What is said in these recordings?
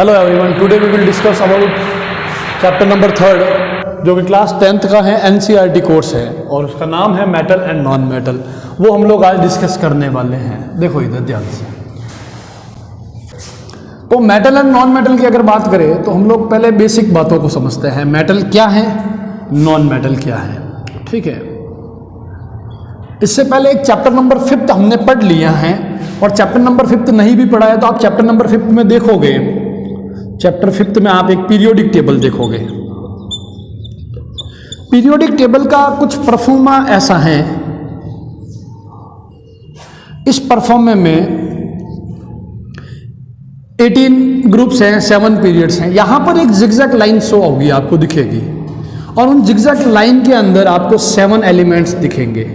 Hello everyone, today we will discuss about chapter number 3 जो कि class 10th का है, एनसीईआरटी कोर्स है और उसका नाम है मेटल एंड नॉन मेटल। वो हम लोग आज डिस्कस करने वाले हैं। देखो इधर ध्यान से। तो मेटल एंड नॉन मेटल की अगर बात करें तो हम लोग पहले बेसिक बातों को समझते हैं। मेटल क्या है, नॉन मेटल क्या है, ठीक है। इससे पहले एक चैप्टर नंबर 5 हमने पढ़ लिया है और चैप्टर नंबर 5 नहीं भी पढ़ा है तो आप चैप्टर नंबर 5 में देखोगे, चैप्टर 5 में आप एक पीरियोडिक टेबल देखोगे। पीरियोडिक टेबल का कुछ परफॉर्मा ऐसा है, इस परफॉर्मे में 18 ग्रुप्स हैं, 7 पीरियड्स हैं। यहां पर एक जिगजैग लाइन शो होगी, आपको दिखेगी और उन जिगजैग लाइन के अंदर आपको 7 एलिमेंट्स दिखेंगे।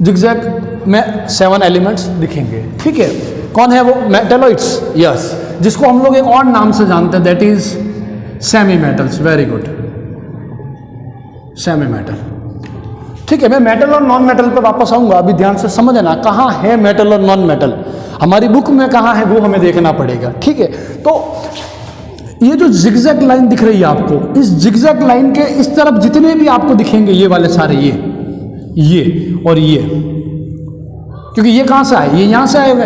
जिगजैग में 7 एलिमेंट्स दिखेंगे, ठीक है। कौन है वो? मेटलॉइड्स, यस, जिसको हम लोग एक और नाम से जानते हैं, that is semi metals. Very good, semi metal, ठीक है। मैं मेटल और नॉन मेटल पे वापस आऊंगा, अभी ध्यान से समझना कहाँ है मेटल और नॉन मेटल। हमारी बुक में कहाँ है वो हमें देखना पड़ेगा, ठीक है। तो ये जो जिगजैग लाइन दिख रही है आपको, इस जिगजैग लाइन के इस तरफ जितने भी आपको दिखेंगे, ये वाले सारे, ये और ये, क्योंकि ये कहां से आए, ये यहां से आए हुए,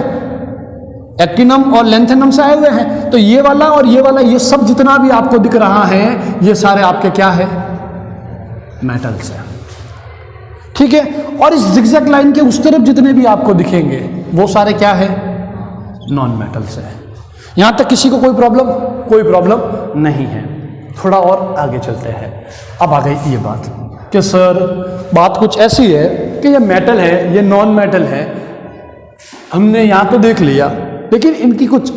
एक्टिनम और लेंथेनम से आए हुए हैं। तो ये वाला और ये वाला, ये सब जितना भी आपको दिख रहा है, ये सारे आपके क्या है? मेटल्स है, ठीक है। और इस जिगजैग लाइन के उस तरफ जितने भी आपको दिखेंगे, वो सारे क्या है? नॉन मेटल्स है। यहां तक किसी को कोई प्रॉब्लम नहीं है। थोड़ा और आगे चलते हैं। अब आ गई ये बात कि सर बात कुछ ऐसी है कि ये मेटल है, ये नॉन मेटल है, हमने यहां तो देख लिया, लेकिन इनकी कुछ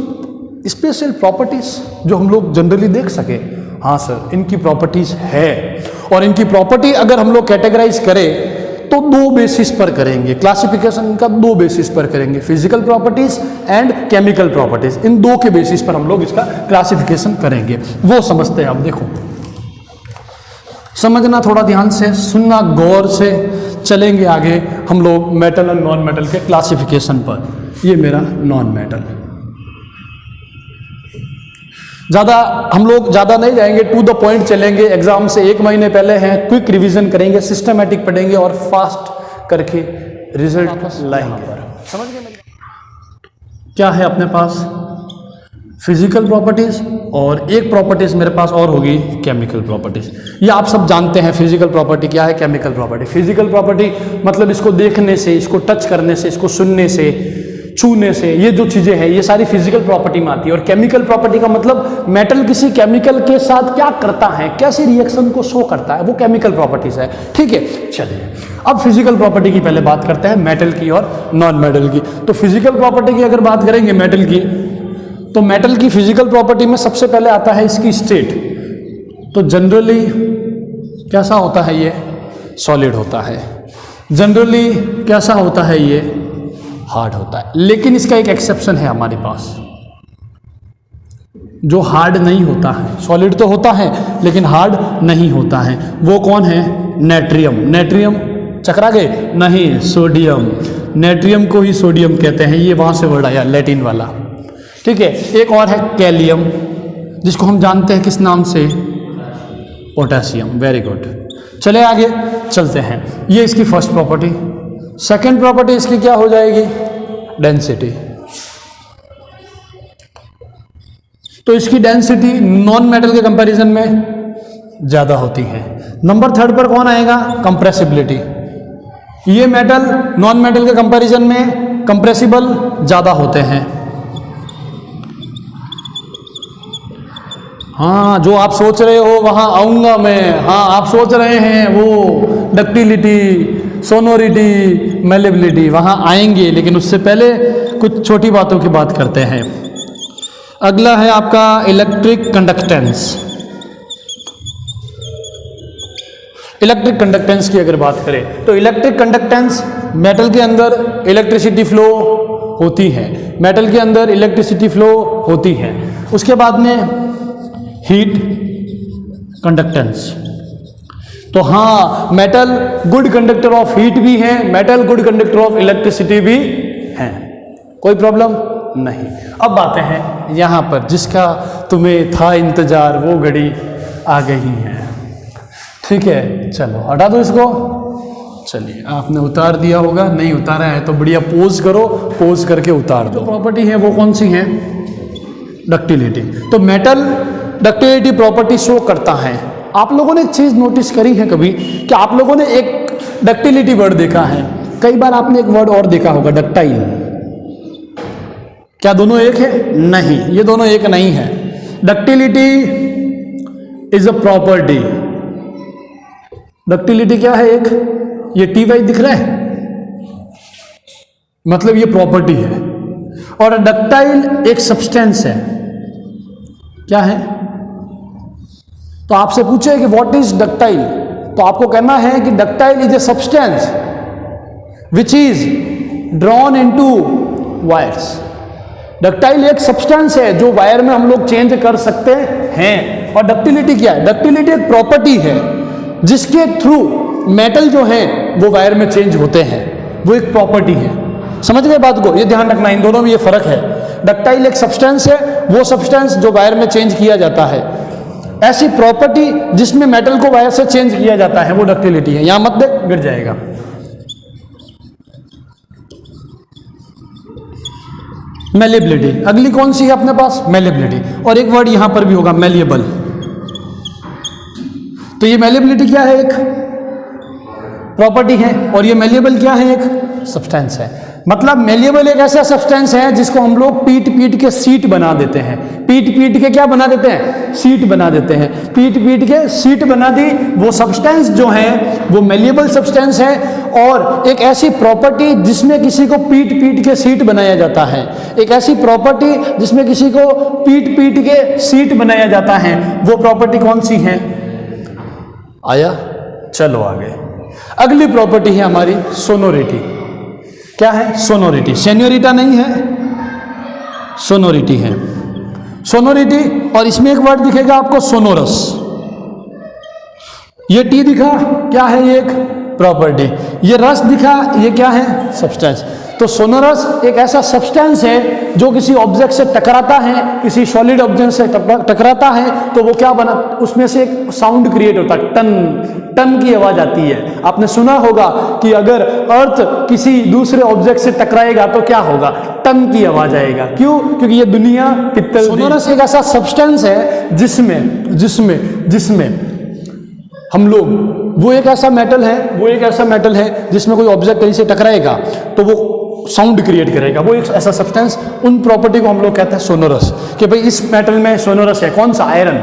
स्पेशल प्रॉपर्टीज जो हम लोग जनरली देख सके। हाँ सर, इनकी प्रॉपर्टीज है और इनकी प्रॉपर्टी अगर हम लोग कैटेगराइज करें तो 2 बेसिस पर करेंगे। क्लासिफिकेशन का 2 बेसिस पर करेंगे, physical properties and chemical properties. इन 2 के बेसिस पर हम लोग इसका क्लासिफिकेशन करेंगे। वो समझते हैं। अब देखो, समझना, थोड़ा ध्यान से सुनना, गौर से चलेंगे आगे हम लोग मेटल और नॉन मेटल के क्लासिफिकेशन पर। ये मेरा नॉन मेटल। हम लोग ज़्यादा नहीं जाएंगे, टू द पॉइंट चलेंगे। एग्जाम से 1 महीने पहले हैं, क्विक रिवीजन करेंगे, सिस्टमैटिक पढ़ेंगे और फास्ट करके रिजल्ट लाएंगे। समझ गए? क्या है अपने पास? फिजिकल प्रॉपर्टीज और एक प्रॉपर्टीज मेरे पास और होगी केमिकल प्रॉपर्टीज। ये आप सब जानते हैं। फिजिकल प्रॉपर्टी क्या है, केमिकल प्रॉपर्टी। फिजिकल प्रॉपर्टी मतलब इसको देखने से, इसको टच करने से, इसको सुनने से, छूने से, ये जो चीजें हैं ये सारी फिजिकल प्रॉपर्टी में आती है। और केमिकल प्रॉपर्टी का मतलब मेटल किसी केमिकल के साथ क्या करता है, कैसी रिएक्शन को शो करता है, वो केमिकल प्रॉपर्टीज है, ठीक है। चलिए अब फिजिकल प्रॉपर्टी की पहले बात करते हैं, मेटल की और नॉन मेटल की। तो फिजिकल प्रॉपर्टी की अगर बात करेंगे मेटल की, तो मेटल की फिजिकल प्रॉपर्टी में सबसे पहले आता है इसकी स्टेट। तो जनरली कैसा होता है? ये सॉलिड होता है। जनरली कैसा होता है? ये हार्ड होता है। लेकिन इसका एक एक्सेप्शन है हमारे पास, जो हार्ड नहीं होता है। सॉलिड तो होता है लेकिन हार्ड नहीं होता है। वो कौन है? नेट्रियम। नेट्रियम चकरा गए? नहीं, सोडियम। नेट्रियम को ही सोडियम कहते हैं, ये वहां से वर्ड आया, लैटिन वाला, ठीक है। एक और है कैलियम, जिसको हम जानते हैं किस नाम से? पोटेशियम। Very good. चले आगे चलते हैं। ये इसकी फर्स्ट प्रॉपर्टी। सेकंड प्रॉपर्टी इसकी क्या हो जाएगी? डेंसिटी। तो इसकी डेंसिटी नॉन मेटल के कंपैरिजन में ज्यादा होती है। नंबर 3 पर कौन आएगा? कंप्रेसिबिलिटी। ये मेटल नॉन मेटल के कंपैरिजन में कंप्रेसिबल ज्यादा होते हैं। हाँ, जो आप सोच रहे हो वहां आऊंगा मैं। हाँ, आप सोच रहे हैं वो डक्टिलिटी, सोनोरिटी, मेलेबिलिटी, वहां आएंगे, लेकिन उससे पहले कुछ छोटी बातों की बात करते हैं। अगला है आपका इलेक्ट्रिक कंडक्टेंस। इलेक्ट्रिक कंडक्टेंस की अगर बात करें तो इलेक्ट्रिक कंडक्टेंस, मेटल के अंदर इलेक्ट्रिसिटी फ्लो होती है, मेटल के अंदर इलेक्ट्रिसिटी फ्लो होती है। उसके बाद में हीट कंडक्टेंस। तो हाँ, metal good conductor of heat भी है, metal good conductor of electricity भी है। कोई प्रॉब्लम नहीं। अब आते हैं यहाँ पर, जिसका तुम्हें था इंतजार वो घड़ी आ गई है। ठीक है, चलो हटा दो इसको। चलिए, आपने उतार दिया होगा, नहीं उतारा है तो बढ़िया पोज करो, पोज करके उतार दो। जो प्रॉपर्टी है वो कौन सी है? डक्टिलिटी। तो मेटल डक्टिलिटी प्रॉपर्टी शो करता है। आप लोगों ने एक चीज़ नोटिस करी है कभी कि आप लोगों ने एक डक्टिलिटी वर्ड देखा है, कई बार आपने एक वर्ड और देखा होगा, डक्टाइल। क्या दोनों एक है? नहीं, ये दोनों एक नहीं है। Ductility is a property. Ductility क्या है? एक ये टी वाई दिख रहा है, मतलब ये प्रॉपर्टी है। और डक्टाइल एक सब्सटेंस है। क्या है? तो आपसे पूछे कि व्हाट इज डक्टाइल, तो आपको कहना है कि ductile is a substance which is drawn into wires. Ductile एक सब्सटेंस है जो वायर में हम लोग चेंज कर सकते हैं। और डक्टिलिटी क्या है? डक्टिलिटी एक प्रॉपर्टी है जिसके थ्रू मेटल जो है वो वायर में चेंज होते हैं, वो एक प्रॉपर्टी है। समझ गए बात को? ये ध्यान रखना, इन दोनों में ये फर्क है। डक्टाइल एक सब्सटेंस है, वो सब्सटेंस जो वायर में चेंज किया जाता है। ऐसी प्रॉपर्टी जिसमें मेटल को वायर से चेंज किया जाता है वो डक्टिलिटी है। यहां मत दे, गिर जाएगा। मेलिबिलिटी अगली कौन सी है अपने पास? मेलिबिलिटी। और एक वर्ड यहां पर भी होगा, मेलिएबल। तो ये मेलिबिलिटी क्या है? एक प्रॉपर्टी है। और ये मेलिएबल क्या है? एक सब्सटेंस है। मतलब मेलिएबल एक ऐसा सब्सटेंस है जिसको हम लोग पीट पीट के सीट बना देते हैं। पीट पीट के क्या बना देते हैं? सीट बना देते हैं। पीट पीट के सीट बना दी। वो सब्सटेंस जो है वो मेलिएबल सब्सटेंस है। और एक ऐसी प्रॉपर्टी जिसमें किसी को पीट पीट के सीट बनाया जाता है, एक ऐसी प्रॉपर्टी जिसमें किसी को पीट पीट के सीट बनाया जाता है, वो प्रॉपर्टी कौन सी है? आया? चलो आगे। अगली प्रॉपर्टी है हमारी सोनोरिटी। क्या है? सोनोरिटी। सेन्योरिटा नहीं है, सोनोरिटी है। सोनोरिटी, और इसमें एक वर्ड दिखेगा आपको, सोनोरस। ये टी दिखा, क्या है? ये एक प्रॉपर्टी। ये रस दिखा, ये क्या है? सब्सटेंस। तो सोनोरस एक ऐसा सब्सटेंस है जो किसी ऑब्जेक्ट से टकराता है, किसी सॉलिड ऑब्जेक्ट से टकराता है, तो वो क्या बना, उसमें से एक साउंड क्रिएट होता है, टन टन की आवाज आती है। आपने सुना होगा कि अगर अर्थ किसी दूसरे ऑब्जेक्ट से टकराएगा तो क्या होगा? टन की आवाज आएगा। क्यों? क्योंकि ये दुनिया पित्तल। सोनोरस एक ऐसा सब्सटेंस है जिसमें जिसमें जिसमें हम लोग, वो एक ऐसा मेटल है जिसमें कोई ऑब्जेक्ट कहीं से टकराएगा तो वो साउंड क्रिएट करेगा। वो एक ऐसा सब्सटेंस, उन प्रॉपर्टी को हम लोग कहते हैं सोनोरस। कि भाई इस मेटल में सोनोरस है। कौन सा? आयरन।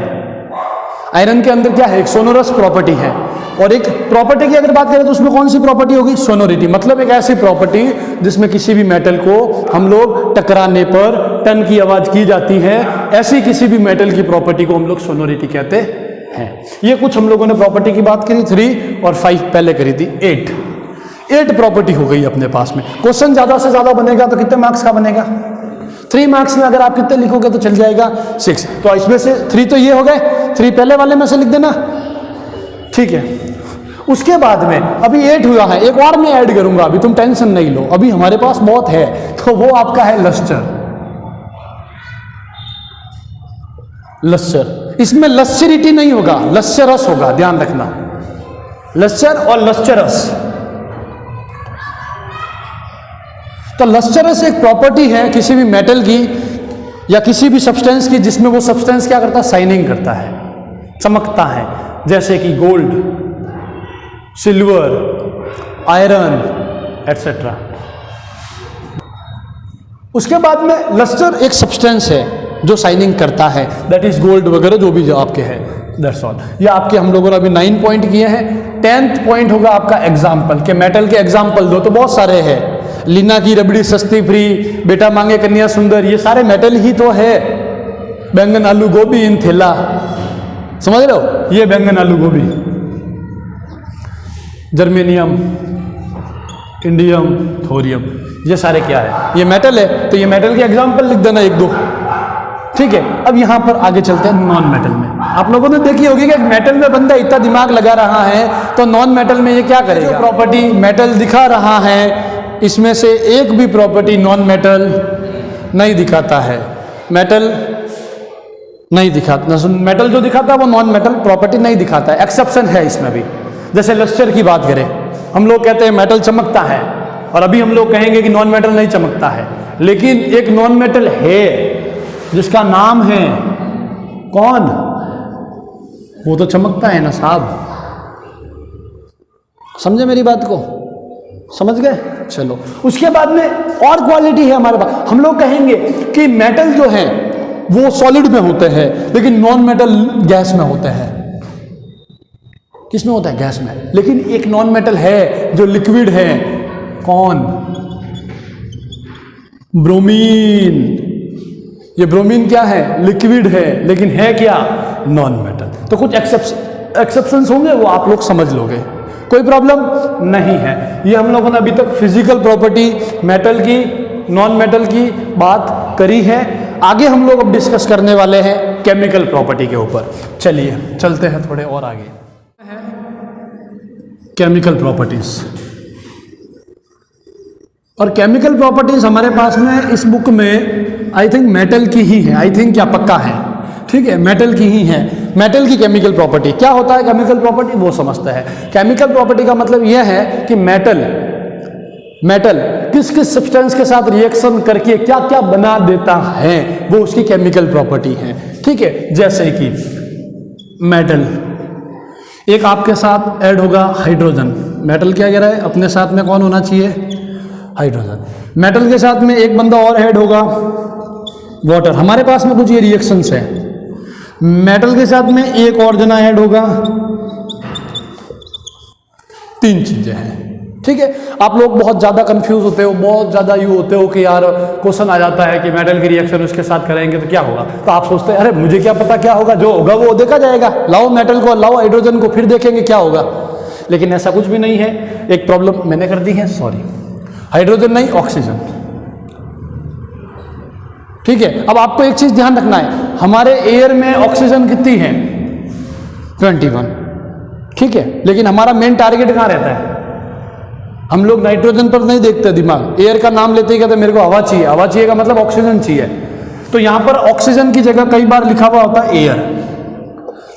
आयरन के अंदर क्या है? एक सोनोरस प्रॉपर्टी है। और एक प्रॉपर्टी की अगर बात करें तो उसमें कौन सी प्रॉपर्टी होगी? सोनोरिटी। मतलब एक ऐसी प्रॉपर्टी जिसमें किसी भी मेटल को हम लोग टकराने पर टन की आवाज की जाती है, ऐसी किसी भी मेटल की प्रॉपर्टी को हम लोग सोनोरिटी कहते हैं। ये कुछ हम लोगों ने प्रॉपर्टी की बात करी, 3 और 5 पहले करी थी। 8 प्रॉपर्टी हो गई अपने पास में। क्वेश्चन ज्यादा से ज्यादा बनेगा तो कितने मार्क्स का बनेगा? 3 मार्क्स में अगर आप कितने लिखोगे तो चल जाएगा 6। तो इसमें से 3 तो ये हो गए, 3 पहले वाले में से लिख देना। ठीक है, उसके बाद में अभी 8 हुआ है, एक और मैं ऐड करूंगा, अभी तुम टेंशन नहीं लो, अभी हमारे पास बहुत है। तो वो आपका है लस्टर। लस्टर, इसमें लस्चरिटी नहीं होगा, लस्चरस होगा, ध्यान रखना। लस्चर और लस्चरस। तो लस्चरस एक प्रॉपर्टी है किसी भी मेटल की या किसी भी सब्सटेंस की जिसमें वो सब्सटेंस क्या करता है? शाइनिंग करता है, चमकता है। जैसे कि गोल्ड, सिल्वर, आयरन एटसेट्रा। उसके बाद में लस्टर एक सब्सटेंस है जो शाइनिंग करता है, दैट इज गोल्ड वगैरह जो भी जो आपके है, दैट्स ऑल। ये आपके हम लोगों ने अभी 9 पॉइंट किए हैं। 10th पॉइंट होगा आपका एग्जाम्पल, के मेटल के एग्जाम्पल दो। तो बहुत सारे हैं, लीना की रबड़ी सस्ती फ्री, बेटा मांगे कन्या सुंदर, ये सारे मेटल ही तो है। बैंगन आलू गोभी इन थैला, समझ रहे हो? ये बैंगन आलू गोभी, जर्मेनियम, इंडियम, थोरियम, ये सारे क्या है? ये मेटल है। तो ये मेटल के एग्जाम्पल लिख देना 1-2। ठीक है, अब यहां पर आगे चलते हैं नॉन मेटल में। आप लोगों ने देखी होगी कि मेटल में बंदा इतना दिमाग लगा रहा है, तो नॉन मेटल में ये क्या करेगा? जो प्रॉपर्टी मेटल दिखा रहा है इसमें से एक भी प्रॉपर्टी नॉन मेटल नहीं दिखाता है, मेटल नहीं दिखाता, मेटल जो दिखाता है वो नॉन मेटल प्रॉपर्टी नहीं दिखाता है। एक्सेप्शन है इसमें भी, जैसे लस्टर की बात करें, हम लोग कहते हैं मेटल चमकता है, और अभी हम लोग कहेंगे कि नॉन मेटल नहीं चमकता है, लेकिन एक नॉन मेटल है जिसका नाम है कौन, वो तो चमकता है ना साहब। समझे मेरी बात को, समझ गए? चलो, उसके बाद में और क्वालिटी है हमारे पास। हम लोग कहेंगे कि मेटल जो है वो सॉलिड में होते हैं, लेकिन नॉन मेटल गैस में होते हैं। किस में होता है? गैस में। लेकिन एक नॉन मेटल है जो लिक्विड है, कौन? ब्रोमीन। ये ब्रोमीन क्या है? लिक्विड है, लेकिन है क्या? Non metal. तो कुछ एक्सेप्शंस होंगे, वो आप लोग समझ लोगे, कोई प्रॉब्लम नहीं है। ये हम लोगों ने अभी तक फिजिकल प्रॉपर्टी मेटल की, नॉन मेटल की बात करी है। आगे हम लोग अब डिस्कस करने वाले हैं केमिकल प्रॉपर्टी के ऊपर। चलिए चलते हैं थोड़े और आगे। केमिकल प्रॉपर्टीज, और केमिकल प्रॉपर्टीज हमारे पास में इस बुक में आई थिंक मेटल की ही है, आई थिंक क्या पक्का है, ठीक है, मेटल की ही है। मेटल की केमिकल प्रॉपर्टी क्या होता है? केमिकल प्रॉपर्टी वो समझता है। केमिकल प्रॉपर्टी का मतलब यह है कि मेटल किस किस सब्सटेंस के साथ रिएक्शन करके क्या क्या बना देता है, वो उसकी केमिकल प्रॉपर्टी है, ठीक है। जैसे कि मेटल, एक आपके साथ ऐड होगा हाइड्रोजन, मेटल क्या कह रहा है? अपने साथ में कौन होना चाहिए? हाइड्रोजन। मेटल के साथ में एक बंदा और ऐड होगा, वाटर। हमारे पास में कुछ ये रिएक्शंस है। मेटल के साथ में एक और जना ऐड होगा, 3 चीजें हैं, ठीक है। आप लोग बहुत ज़्यादा कंफ्यूज होते हो, बहुत ज़्यादा यू होते हो कि यार क्वेश्चन आ जाता है कि मेटल की रिएक्शन उसके साथ करेंगे तो क्या होगा, तो आप सोचते हैं अरे मुझे क्या पता क्या होगा, जो होगा वो देखा जाएगा, लाओ मेटल को, लाओ हाइड्रोजन को, फिर देखेंगे क्या होगा। लेकिन ऐसा कुछ भी नहीं है। एक प्रॉब्लम मैंने कर दी है, सॉरी, हाइड्रोजन नहीं, ऑक्सीजन, ठीक है। अब आपको एक चीज ध्यान रखना है, हमारे एयर में ऑक्सीजन कितनी है? 21, ठीक है। लेकिन हमारा मेन टारगेट कहाँ रहता है? हम लोग नाइट्रोजन पर नहीं देखते दिमाग, एयर का नाम लेते ही कहते मेरे को हवा चाहिए, हवा चाहिए का मतलब ऑक्सीजन चाहिए। तो यहां पर ऑक्सीजन की जगह कई बार लिखा हुआ होता है एयर।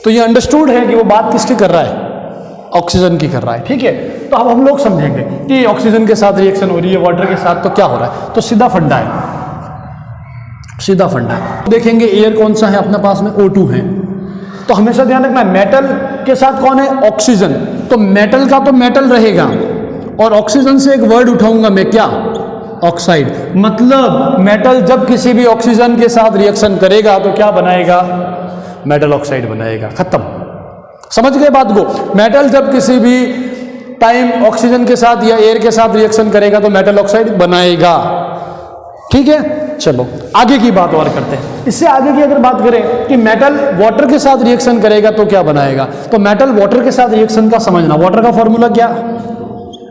तो ये अंडरस्टूड है कि वो बात किसकी कर रहा है? ऑक्सीजन की कर रहा है, ठीक है। तो अब हम लोग समझेंगे कि ऑक्सीजन के साथ रिएक्शन हो रही है वाटर के साथ, तो क्या हो रहा है। तो सीधा फंडा है, सीधा फंडा है। देखेंगे एयर कौन सा है अपने पास में, O2 है। तो हमेशा ध्यान रखना है मेटल के साथ कौन है? ऑक्सीजन। तो मेटल का तो मेटल रहेगा, और ऑक्सीजन से एक वर्ड उठाऊंगा मैं, क्या? ऑक्साइड। मतलब मेटल जब किसी भी ऑक्सीजन के साथ रिएक्शन करेगा तो क्या बनाएगा? मेटल ऑक्साइड बनाएगा, खत्म। समझ गए बात को? मेटल जब किसी भी टाइम ऑक्सीजन के साथ या एयर के साथ रिएक्शन करेगा तो मेटल ऑक्साइड बनाएगा, ठीक है। चलो आगे की बात और करते हैं। इससे आगे की अगर बात करें कि मेटल वाटर के साथ रिएक्शन करेगा तो क्या बनाएगा, तो मेटल वाटर के साथ रिएक्शन का समझना, वाटर का फॉर्मूला क्या?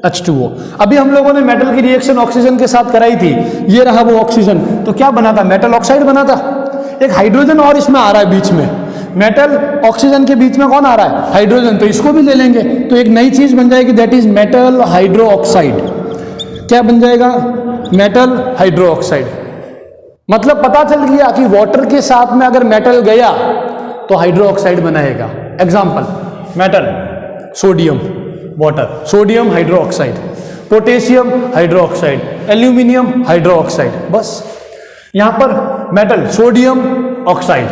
H2O। अभी हम लोगों ने मेटल की रिएक्शन ऑक्सीजन के साथ कराई थी, ये रहा वो ऑक्सीजन, तो क्या बना था? मेटल ऑक्साइड बना था। एक हाइड्रोजन और इसमें आ रहा है बीच में, मेटल ऑक्सीजन के बीच में कौन आ रहा है? हाइड्रोजन। तो इसको भी ले लेंगे तो एक नई चीज बन जाएगी, that is metal hydro oxide. क्या बन जाएगा? Metal hydro oxide. मतलब पता चल गया कि वाटर के साथ में अगर मेटल गया तो हाइड्रो ऑक्साइड बनाएगा। Example, metal, sodium, water, sodium hydro oxide, potassium hydro oxide, aluminium hydro oxide. बस यहां पर metal, sodium oxide,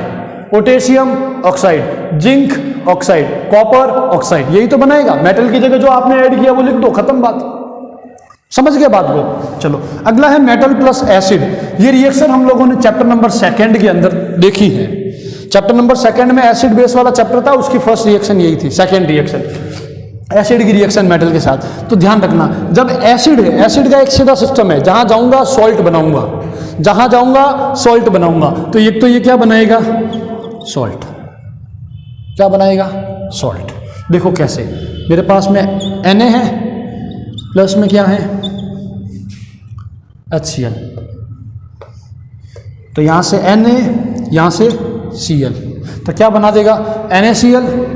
potassium oxide, zinc oxide, copper oxide, यही तो बनाएगा। मेटल की जगह जो आपने ऐड किया वो लिख दो, खत्म बात। समझ गए बात को? चलो अगला है मेटल प्लस एसिड। ये रिएक्शन हम लोगों ने चैप्टर नंबर 2 के अंदर देखी है। चैप्टर नंबर 2 में एसिड बेस वाला चैप्टर था, उसकी फर्स्ट रिएक्शन यही थी, सेकेंड रिएक्शन एसिड की रिएक्शन मेटल के साथ। तो ध्यान रखना, जब एसिड है, एसिड का एक सीधा सिस्टम है, जहां जाऊंगा सॉल्ट बनाऊंगा, जहां जाऊंगा सॉल्ट बनाऊंगा। तो ये क्या बनाएगा? सॉल्ट। क्या बनाएगा? सॉल्ट। देखो कैसे, मेरे पास में Na है, प्लस में क्या है? HCl। तो यहां से Na, यहां से Cl, तो क्या बना देगा? NaCl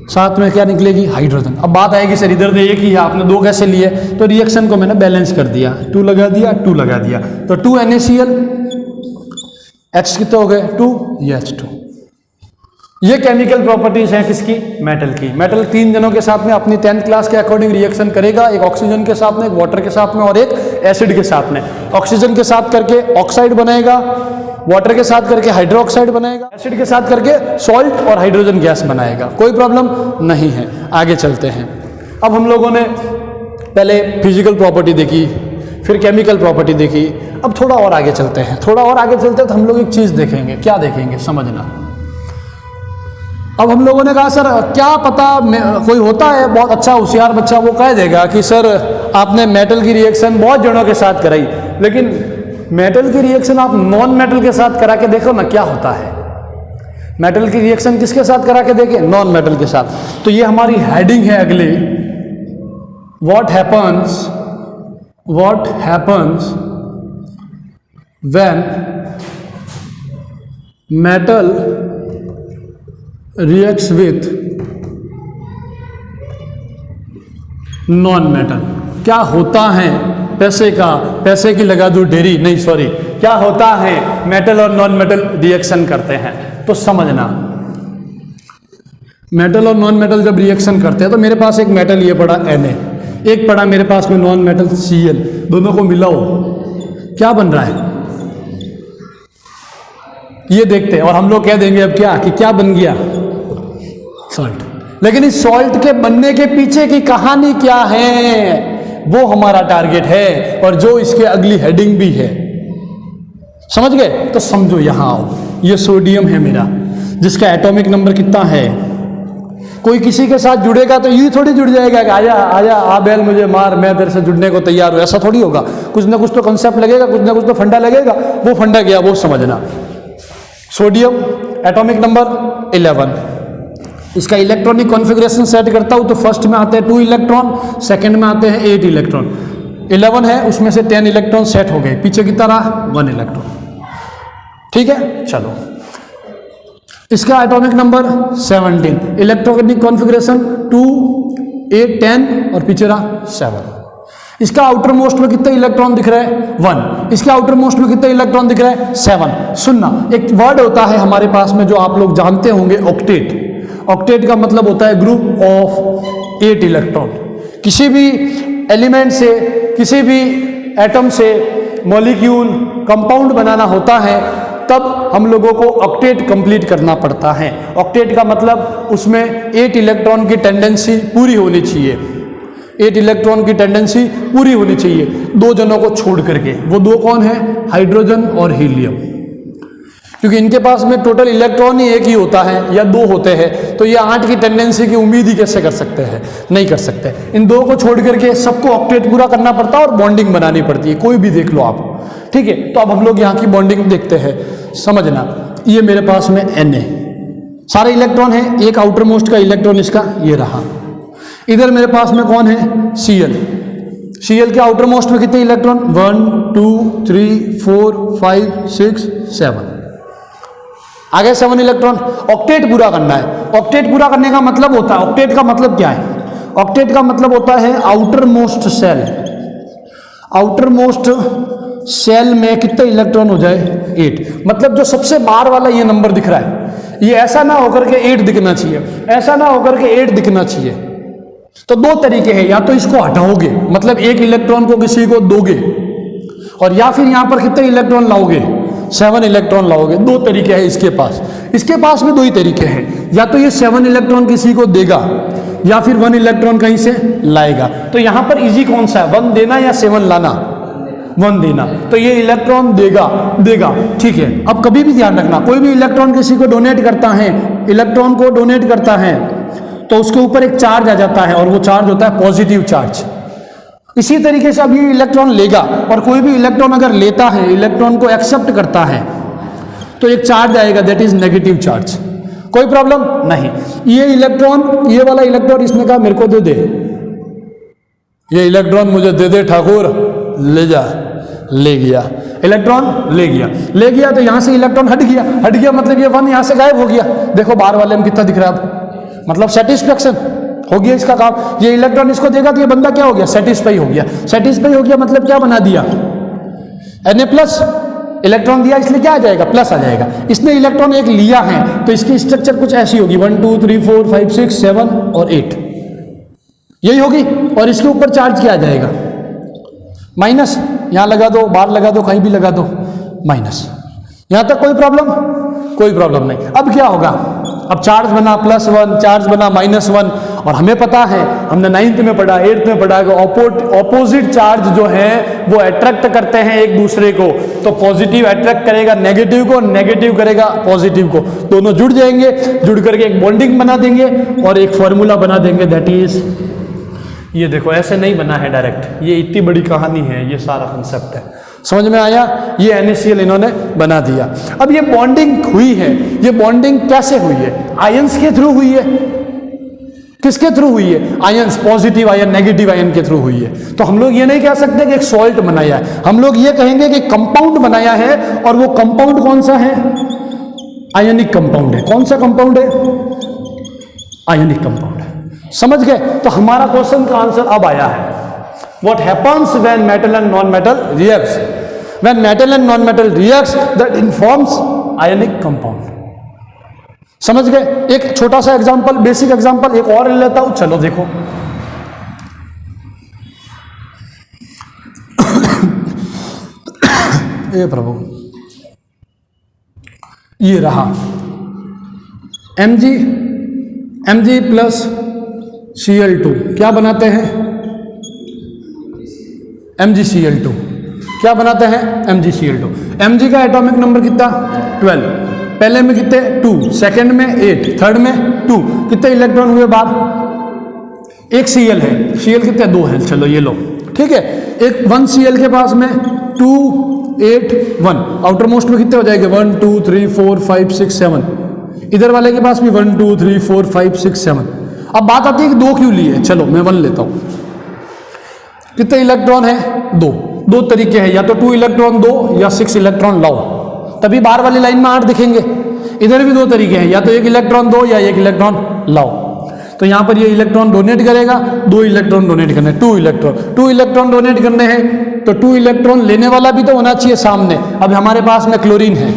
साथ में क्या निकलेगी, हाइड्रोजन। अब बात आएगी सर इधर एक ही है, आपने दो कैसे लिए, तो रिएक्शन को मैंने बैलेंस कर दिया, 2 लगा दिया, 2 लगा दिया, तो 2 NaCl, H कितने हो गए 2, ये H2। ये केमिकल प्रॉपर्टीज हैं किसकी, मेटल की। मेटल 3 जनों के साथ में अपनी 10th क्लास के अकॉर्डिंग रिएक्शन करेगा, एक ऑक्सीजन के साथ में, एक वाटर के साथ में और एक एसिड के साथ में। ऑक्सीजन के साथ करके ऑक्साइड बनाएगा, वाटर के साथ करके हाइड्रोक्साइड बनाएगा, एसिड के साथ करके सॉल्ट और हाइड्रोजन गैस बनाएगा। कोई प्रॉब्लम नहीं है। आगे चलते हैं। अब हम लोगों ने पहले फिजिकल प्रॉपर्टी देखी, फिर केमिकल प्रॉपर्टी देखी, अब थोड़ा और आगे चलते हैं। थोड़ा और आगे चलते हैं तो हम लोग एक चीज़ देखेंगे। क्या देखेंगे, समझना। अब हम लोगों ने कहा सर क्या पता कोई होता है बहुत अच्छा होशियार बच्चा, वो कह देगा कि सर आपने मेटल की रिएक्शन बहुत जनों के साथ कराई, लेकिन मेटल की रिएक्शन आप नॉन मेटल के साथ करा के देखो ना क्या होता है। मेटल की रिएक्शन किसके साथ करा के देखें, नॉन मेटल के साथ। तो ये हमारी हेडिंग है अगली, what happens when metal reacts with non metal. क्या होता है, पैसे की लगा दूं ढेरी, नहीं सॉरी, क्या होता है मेटल और नॉन मेटल रिएक्शन करते हैं। तो समझना, मेटल और नॉन मेटल जब रिएक्शन करते हैं तो मेरे पास एक मेटल ये पड़ा Na, एक पड़ा मेरे पास में नॉन मेटल Cl, दोनों को मिलाओ क्या बन रहा है ये देखते हैं। और हम लोग कह देंगे अब क्या बन गया, सॉल्ट। लेकिन इस सॉल्ट के बनने के पीछे की कहानी क्या है, वो हमारा टारगेट है और जो इसके अगली हेडिंग भी है। समझ गए? तो समझो, यहां आओ। ये सोडियम है मेरा, जिसका एटॉमिक नंबर कितना है। कोई किसी के साथ जुड़ेगा तो यूं थोड़ी जुड़ जाएगा कि आजा आजा आ बैल मुझे मार, मैं तेरे से जुड़ने को तैयार हूं, ऐसा थोड़ी होगा। कुछ ना कुछ तो कंसेप्ट लगेगा, कुछ ना कुछ तो फंडा लगेगा। वो फंडा क्या, वो समझना। सोडियम एटॉमिक नंबर 11, इसका इलेक्ट्रॉनिक कॉन्फ़िगरेशन सेट करता हूं तो फर्स्ट में आते हैं 2 इलेक्ट्रॉन, सेकंड में आते हैं 8 इलेक्ट्रॉन। 11 है, उसमें से 10 इलेक्ट्रॉन सेट हो गए, पीछे की तरह 1 इलेक्ट्रॉन। ठीक है, चलो। इसका एटॉमिक नंबर 17, इलेक्ट्रॉनिक कॉन्फ़िगरेशन 2, 8, 10 और पीछे रहा 7। इसका आउटर मोस्ट में कितने इलेक्ट्रॉन दिख रहे हैं, 1। इसके आउटर मोस्ट में कितने इलेक्ट्रॉन दिख रहे हैं, 7। सुनना, एक वर्ड होता है हमारे पास में जो आप लोग जानते होंगे, ऑक्टेट। ऑक्टेट का मतलब होता है ग्रुप ऑफ 8 इलेक्ट्रॉन। किसी भी एलिमेंट से, किसी भी एटम से मॉलिक्यूल कंपाउंड बनाना होता है तब हम लोगों को ऑक्टेट कंप्लीट करना पड़ता है। ऑक्टेट का मतलब उसमें 8 इलेक्ट्रॉन की टेंडेंसी पूरी होनी चाहिए, 8 इलेक्ट्रॉन की टेंडेंसी पूरी होनी चाहिए, 2 जनों को छोड़ करके। वो 2 कौन है, हाइड्रोजन और हीलियम। क्योंकि इनके पास में टोटल इलेक्ट्रॉन ही एक ही होता है या 2 होते हैं, तो ये 8 की टेंडेंसी की उम्मीद ही कैसे कर सकते हैं, नहीं कर सकते। इन 2 को छोड़ करके सबको ऑक्टेट पूरा करना पड़ता है और बॉन्डिंग बनानी पड़ती है, कोई भी देख लो आप। ठीक है, तो अब हम लोग यहाँ की बॉन्डिंग देखते हैं। समझना, ये मेरे पास में Na, सारे इलेक्ट्रॉन है, एक आउटर मोस्ट का इलेक्ट्रॉन इसका ये रहा। इधर मेरे पास में कौन है, Cl के आउटर मोस्ट में कितने इलेक्ट्रॉन, 1, 2, 3, 4, 5, 6, 7। आगे 7 इलेक्ट्रॉन। ऑक्टेट पूरा करना है। ऑक्टेट पूरा करने का मतलब होता है, ऑक्टेट का मतलब क्या है, ऑक्टेट का मतलब होता है outermost shell. Outermost shell में कितने इलेक्ट्रॉन हो जाए, 8। मतलब जो सबसे बाहर वाला ये नंबर दिख रहा है, ये ऐसा ना होकर के 8 दिखना चाहिए, ऐसा ना होकर के 8 दिखना चाहिए। तो 2 तरीके हैं, या तो इसको हटाओगे, मतलब 1 इलेक्ट्रॉन को किसी को दोगे, और या फिर यहां पर कितने इलेक्ट्रॉन लाओगे, 7 इलेक्ट्रॉन लाओगे। 2 तरीके हैं इसके पास। इसके पास में 2 ही तरीके हैं, या तो ये 7 इलेक्ट्रॉन किसी को देगा या फिर 1 इलेक्ट्रॉन कहीं से लाएगा। तो यहां पर इजी कौन सा है, 1 देना या 7 लाना, 1 देना। तो ये इलेक्ट्रॉन देगा। ठीक है, अब कभी भी ध्यान रखना, कोई भी इलेक्ट्रॉन किसी को डोनेट करता है, इलेक्ट्रॉन को डोनेट करता है तो उसके ऊपर एक चार्ज आ जाता है और वो चार्ज होता है पॉजिटिव चार्ज। इसी तरीके से अब ये इलेक्ट्रॉन लेगा, और कोई भी इलेक्ट्रॉन अगर लेता है, इलेक्ट्रॉन को एक्सेप्ट करता है, तो एक चार्ज आएगा, दैट इज नेगेटिव चार्ज। कोई प्रॉब्लम नहीं। ये इलेक्ट्रॉन, ये वाला इलेक्ट्रॉन इसने कहा मेरे को दे दे, ये इलेक्ट्रॉन मुझे दे दे ठाकुर, ले जा, ले गया इलेक्ट्रॉन, ले गया तो यहां से इलेक्ट्रॉन हट गया मतलब ये 1 यहां से गायब हो गया। देखो बाहर वाले में कितना दिख रहा है, अब मतलब सेटिस्फेक्शन हो गया इसका काम। ये इलेक्ट्रॉन इसको देगा तो ये बंदा क्या हो गया, सेटिस्फाई हो गया। सेटिस्फाई हो गया मतलब क्या बना दिया, Na+। इलेक्ट्रॉन दिया इसलिए क्या आ जाएगा, प्लस आ जाएगा। इसने इलेक्ट्रॉन एक लिया है तो इसकी स्ट्रक्चर कुछ ऐसी होगी 1 2 3 4 5 6 7 और 8 यही होगी। और इसके ऊपर चार्ज क्या आ जाएगा, माइनस। यहां लगा दो, बाहर लगा दो, कहीं भी लगा दो, माइनस। यहां तक कोई प्रॉब्लम नहीं। अब क्या होगा, अब चार्ज बना +1, चार्ज बना -1। और हमें पता है, हमने 9th में पढ़ा, 8th में पढ़ा कि ऑपोजिट चार्ज जो है वो अट्रैक्ट करते हैं एक दूसरे को। तो पॉजिटिव अट्रैक्ट करेगा नेगेटिव को, नेगेटिव करेगा पॉजिटिव को, दोनों जुड़ जाएंगे, जुड़ करके एक बॉन्डिंग बना देंगे और एक फॉर्मूला बना देंगे, दैट इज ये देखो। ऐसे नहीं बना है डायरेक्ट, ये इतनी बड़ी कहानी है, ये सारा कंसेप्ट है, समझ में आया। ये NaCl इन्होंने बना दिया। अब ये बॉन्डिंग हुई है, ये बॉन्डिंग कैसे हुई है, आयंस के थ्रू हुई है। किसके थ्रू हुई है, ions, positive ion, negative ion के थ्रू हुई है। तो हम लोग ये नहीं कह सकते कि एक सॉल्ट बनाया है, हम लोग ये कहेंगे कि कंपाउंड बनाया है। और वो कंपाउंड कौन सा है, आयनिक कंपाउंड है। कौन सा कंपाउंड है, आयनिक कंपाउंड है। समझ गए। तो हमारा क्वेश्चन का आंसर अब आया है, what happens when metal and non-metal reacts? When metal and non-metal reacts, that informs ionic compound. समझ गए। एक छोटा सा एग्जांपल, बेसिक एग्जांपल एक और ले लेता हूं, चलो देखो। ये प्रभु, ये रहा Mg प्लस Cl2 क्या बनाते हैं, MgCl2 क्या बनाते हैं, MgCl2। Mg का एटॉमिक नंबर कितना, 12। पहले में कितने, 2, सेकंड में 8, थर्ड में 2। कितने इलेक्ट्रॉन हुए बाहर, एक Cl है, Cl कितने, 2 है। चलो ये लो, ठीक है। एक 1 Cl के पास में 2 8 1, आउटर मोस्ट में कितने हो जाएंगे, 1 2 3 4 5 6 7। इधर वाले के पास भी 1 2 3 4 5 6 7। अब बात आती है कि 2 क्यों लिए, चलो मैं 1 लेता हूं। कितने इलेक्ट्रॉन है, 2 तरीके हैं, या तो 2 इलेक्ट्रॉन दो या 6 इलेक्ट्रॉन लाओ, तभी बाहर वाली लाइन में 8 दिखेंगे। इधर भी 2 तरीके हैं, या तो 1 इलेक्ट्रॉन दो या 1 इलेक्ट्रॉन लाओ। तो यहां पर ये इलेक्ट्रॉन डोनेट करेगा, 2 इलेक्ट्रॉन डोनेट करने, 2 इलेक्ट्रॉन डोनेट करने हैं। तो 2 इलेक्ट्रॉन लेने वाला भी तो होना चाहिए सामने। अब हमारे पास में क्लोरीन है,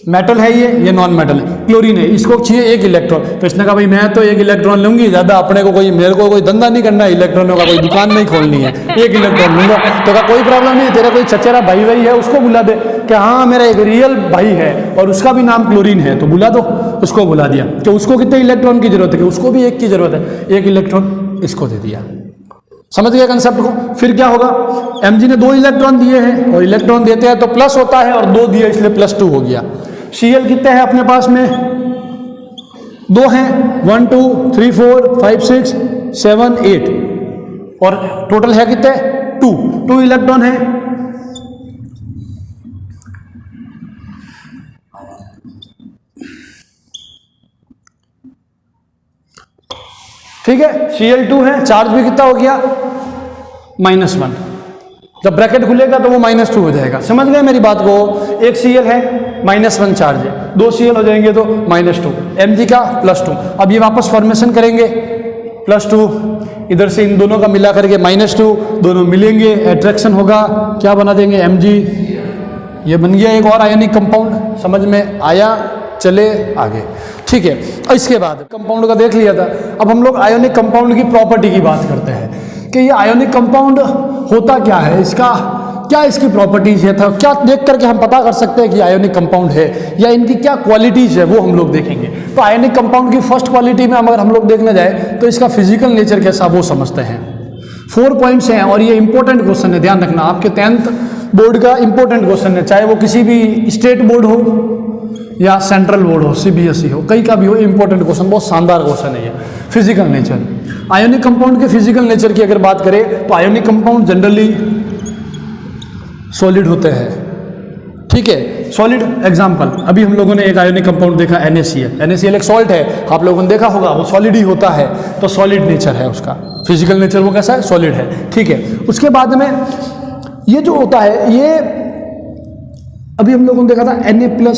मेटल है, ये नॉन मेटल है, क्लोरीन है, इसको चाहिए 1 इलेक्ट्रॉन। तो इसने कहा भाई मैं तो 1 इलेक्ट्रॉन लूंगी, ज्यादा अपने को मेरे को कोई धंधा नहीं करना है, इलेक्ट्रॉनों का कोई दुकान नहीं खोलनी है, 1 इलेक्ट्रॉन लूंगा। तो कहा कोई प्रॉब्लम नहीं, तेरा कोई चचेरा भाई है उसको बुला दे, कि हाँ मेरा एक रियल भाई है और उसका भी नाम क्लोरीन है, तो बुला दो। उसको बुला दिया। तो उसको कितने इलेक्ट्रॉन की जरूरत है, उसको भी 1 की जरूरत है, 1 इलेक्ट्रॉन इसको दे दिया। समझ गया कंसेप्ट को। फिर क्या होगा, Mg ने 2 इलेक्ट्रॉन दिए हैं, और इलेक्ट्रॉन देते हैं तो प्लस होता है, और 2 दिए इसलिए +2 हो गया। Cl कितने हैं अपने पास में, 2 हैं, 1 2 3 4 5 6 7 8, और टोटल है कितने, 2 इलेक्ट्रॉन है। ठीक है, Cl2 है, चार्ज भी कितना हो गया, -1। जब ब्रैकेट खुलेगा तो वो -2 हो जाएगा। समझ गए मेरी बात को। एक Cl है, -1 चार्ज है, 2 Cl हो जाएंगे तो -2, Mg का +2। अब ये वापस फॉर्मेशन करेंगे, +2, इधर से इन दोनों का मिला करके -2, दोनों मिलेंगे, एट्रैक्शन होगा, क्या बना देंगे, Mg। ये बन गया एक और आयनिक कंपाउंड। समझ में आया, चले आगे। ठीक है, इसके बाद कंपाउंड का देख लिया था। अब हम लोग आयोनिक कंपाउंड की प्रॉपर्टी की बात करते हैं कि ये आयोनिक कंपाउंड होता क्या है, इसका क्या इसकी प्रॉपर्टीज है, था क्या देख करके हम पता कर सकते हैं कि आयोनिक कंपाउंड है, या इनकी क्या क्वालिटीज है, वो हम लोग देखेंगे। तो आयोनिक कंपाउंड की फर्स्ट क्वालिटी में अगर हम लोग देखने जाए तो इसका फिजिकल नेचर कैसा वो समझते हैं। 4 पॉइंट्स हैं, और ये इंपॉर्टेंट क्वेश्चन है, ध्यान रखना, आपके 10th बोर्ड का इंपॉर्टेंट क्वेश्चन है, चाहे वो किसी भी स्टेट बोर्ड हो या सेंट्रल बोर्ड हो, CBSE हो, कहीं का भी हो, इंपॉर्टेंट क्वेश्चन, बहुत शानदार क्वेश्चन है ये। फिजिकल नेचर, आयोनिक कंपाउंड के फिजिकल नेचर की अगर बात करें तो आयोनिक कंपाउंड जनरली सॉलिड होते हैं। ठीक है, सॉलिड एग्जांपल, अभी हम लोगों ने एक आयोनिक कंपाउंड देखा, NaCl। NaCl एक सॉल्ट है, आप लोगों ने देखा होगा, वो सॉलिड ही होता है, तो सॉलिड नेचर है उसका, फिजिकल नेचर वो कैसा है, सॉलिड है। ठीक है, उसके बाद में ये जो होता है, ये अभी हम लोगों ने देखा था Na+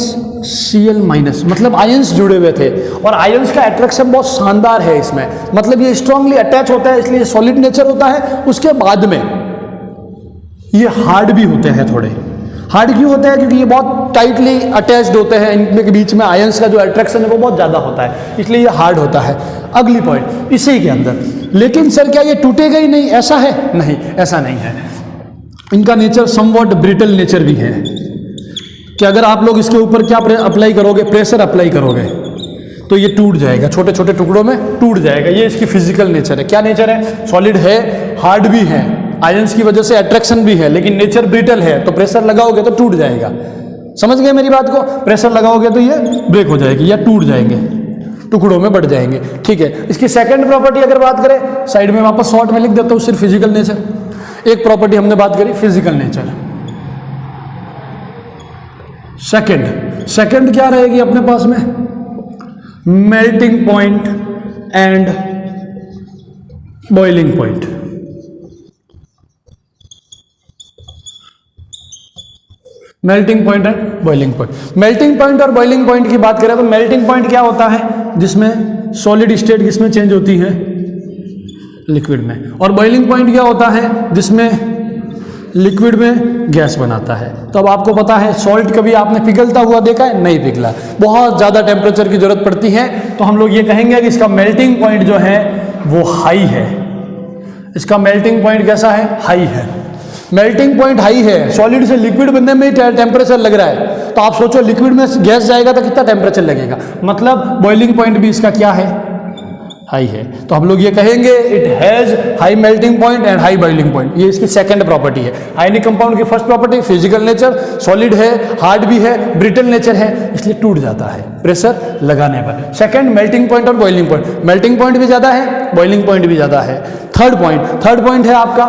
Cl माइनस, मतलब आयंस जुड़े हुए थे, और आयंस का अट्रैक्शन बहुत शानदार है इसमें, मतलब ये स्ट्रांगली अटैच होता है, इसलिए सॉलिड नेचर होता है। उसके बाद में ये हार्ड भी होते हैं, थोड़े हार्ड क्यों होते हैं? क्योंकि ये बहुत टाइटली अटैच्ड होते हैं, इनके के बीच में आयंस का जो अट्रैक्शन है वो बहुत ज़्यादा होता है, इसलिए ये हार्ड होता है। अगली पॉइंट इसी के अंदर, लेकिन सर क्या ये टूटेगा ही नहीं, ऐसा है? नहीं, ऐसा नहीं है। इनका नेचर समवॉट ब्रिटल नेचर भी है, कि अगर आप लोग इसके ऊपर क्या अप्लाई करोगे, प्रेशर अप्लाई करोगे, तो ये टूट जाएगा, छोटे छोटे टुकड़ों में टूट जाएगा। ये इसकी फिजिकल नेचर है। क्या नेचर है? सॉलिड है, हार्ड भी है, आयंस की वजह से अट्रैक्शन भी है, लेकिन नेचर ब्रिटल है, तो प्रेशर लगाओगे तो टूट जाएगा। समझ गए मेरी बात को? प्रेशर लगाओगे तो ये ब्रेक हो जाएगी या टूट जाएंगे, टुकड़ों में बढ़ जाएंगे। ठीक है, इसकी सेकंड प्रॉपर्टी अगर बात करें, साइड में वापस शॉर्ट में लिख देता हूँ, सिर्फ फिजिकल नेचर। एक प्रॉपर्टी हमने बात करी फिजिकल नेचर। सेकंड क्या रहेगी अपने पास में? Melting point and boiling point. Melting point and boiling point. Melting point और बॉइलिंग पॉइंट की बात करें तो मेल्टिंग पॉइंट क्या होता है? जिसमें सॉलिड स्टेट किसमें चेंज होती है? लिक्विड में। और बॉइलिंग पॉइंट क्या होता है? जिसमें लिक्विड में गैस बनाता है। तो अब आपको पता है सॉल्ट कभी आपने पिघलता हुआ देखा है? नहीं पिघला, बहुत ज़्यादा टेम्परेचर की जरूरत पड़ती है। तो हम लोग ये कहेंगे कि इसका मेल्टिंग पॉइंट जो है वो हाई है। इसका मेल्टिंग पॉइंट कैसा है? हाई है। मेल्टिंग पॉइंट हाई है, सॉलिड से लिक्विड बनने में ही टेम्परेचर लग रहा है, तो आप सोचो लिक्विड में गैस जाएगा तो कितना टेम्परेचर लगेगा। मतलब बॉइलिंग पॉइंट भी इसका क्या है? हाई है। तो हम लोग ये कहेंगे it has high melting point and high boiling point. ये इसकी सेकंड प्रॉपर्टी है। आयनिक कंपाउंड की first property physical nature, solid है, हार्ड भी है, ब्रिटल नेचर है, इसलिए टूट जाता है प्रेशर लगाने पर। सेकंड मेल्टिंग पॉइंट और बॉइलिंग पॉइंट। मेल्टिंग पॉइंट भी ज़्यादा है, बॉइलिंग पॉइंट भी ज़्यादा है। थर्ड पॉइंट है आपका,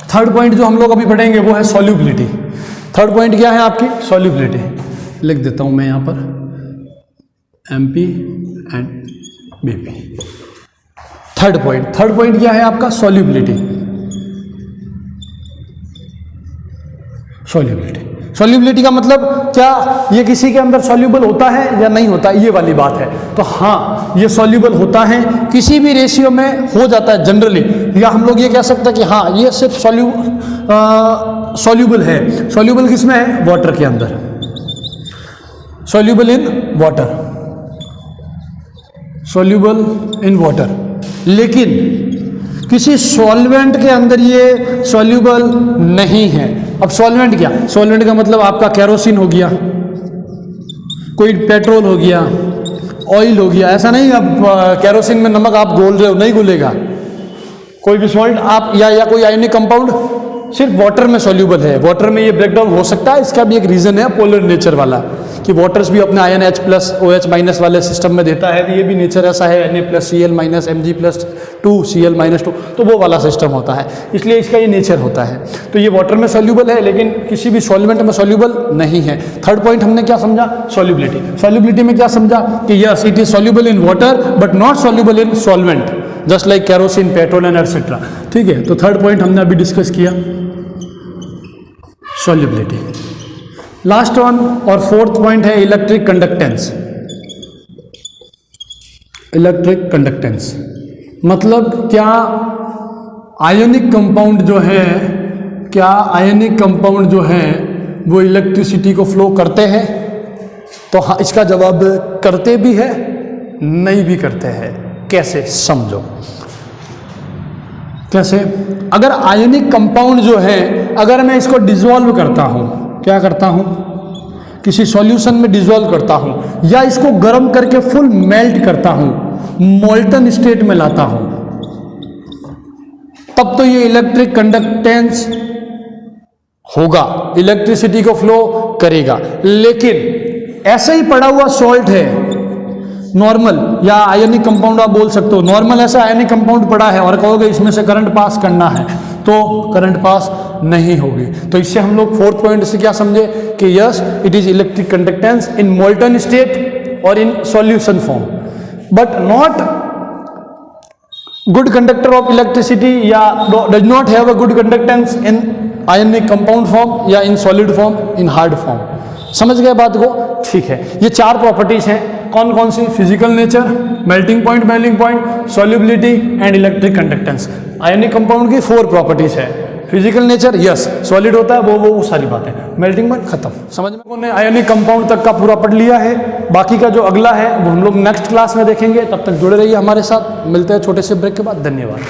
थर्ड पॉइंट जो हम लोग अभी पढ़ेंगे वो है सॉल्युबिलिटी। थर्ड पॉइंट क्या है आपकी? सॉल्युबिलिटी। लिख देता हूं मैं यहां पर MP and BP। Third point क्या है आपका? सॉल्युबिलिटी। सॉल्युबिलिटी का मतलब क्या? ये किसी के अंदर सॉल्यूबल होता है या नहीं होता, ये वाली बात है। तो हाँ, ये सॉल्यूबल होता है, किसी भी रेशियो में हो जाता है जनरली, या हम लोग ये कह सकते हैं कि हाँ ये सिर्फ सॉल्यूबल है। सॉल्यूबल किसमें है? वाटर के अंदर। Soluble in water. लेकिन किसी सॉल्वेंट के अंदर ये सॉल्यूबल नहीं है। अब सॉल्वेंट क्या? सॉल्वेंट का मतलब आपका केरोसिन हो गया, कोई पेट्रोल हो गया, ऑयल हो गया। ऐसा नहीं अब केरोसिन में नमक आप घोल रहे हो, नहीं घुलेगा। कोई भी सॉल्ट आप या कोई आयनिक कंपाउंड सिर्फ वाटर में सॉल्यूबल है, वाटर में ये ब्रेकडाउन हो सकता है। इसका भी एक रीजन है पोलर नेचर वाला, कि वाटर्स भी अपने आयन H+ OH- वाले सिस्टम में देता है, तो ये भी नेचर ऐसा है Na+ Cl- Mg+2 Cl-2, तो वो वाला सिस्टम होता है, इसलिए इसका ये नेचर होता है। तो ये वाटर में सॉल्यूबल है, लेकिन किसी भी सॉल्वेंट में सॉल्यूबल नहीं है। थर्ड पॉइंट हमने क्या समझा? सॉल्युबिलिटी में क्या समझा? कि yes it is soluble in water but not soluble in solvent, just like kerosene, petrol and etcetera. ठीक है, तो थर्ड पॉइंट हमने अभी डिस्कस किया, सॉल्युबिलिटी। लास्ट वन और फोर्थ पॉइंट है इलेक्ट्रिक कंडक्टेंस। मतलब क्या आयनिक कंपाउंड जो है वो इलेक्ट्रिसिटी को फ्लो करते हैं? तो हाँ, इसका जवाब करते भी है, नहीं भी करते हैं। कैसे? समझो कैसे। अगर आयनिक कंपाउंड जो है, अगर मैं इसको डिसॉल्व करता हूं, क्या करता हूं? किसी सॉल्यूशन में डिसॉल्व करता हूं, या इसको गर्म करके फुल मेल्ट करता हूं, मोल्टन स्टेट में लाता हूं, तब तो ये इलेक्ट्रिक कंडक्टेंस होगा, इलेक्ट्रिसिटी को फ्लो करेगा। लेकिन ऐसे ही पड़ा हुआ सॉल्ट है नॉर्मल, या आयनिक कंपाउंड आप बोल सकते हो, नॉर्मल ऐसा आयनिक कंपाउंड पड़ा है और कहोगे इसमें से करंट पास करना है, तो करंट पास नहीं होगी। तो इससे हम लोग फोर्थ पॉइंट से क्या समझे? कि yes it is electric conductance in molten state और in solution form, but not good conductor of electricity, या does not have a good conductance in ionic compound form, या in solid form, in hard form. समझ गए बात को? ठीक है, ये 4 प्रॉपर्टीज हैं। कौन कौन सी? Physical nature, melting point, melting point, solubility and electric conductance. Ionic compound की 4 प्रॉपर्टीज है। फिजिकल नेचर यस, सॉलिड होता है वो सारी बातें। मेल्टिंग पॉइंट खत्म। समझ में? हमने आयोनिक कंपाउंड तक का पूरा पढ़ लिया है। बाकी का जो अगला है वो हम लोग नेक्स्ट क्लास में देखेंगे। तब तक जुड़े रहिए हमारे साथ। मिलते हैं छोटे से ब्रेक के बाद। धन्यवाद।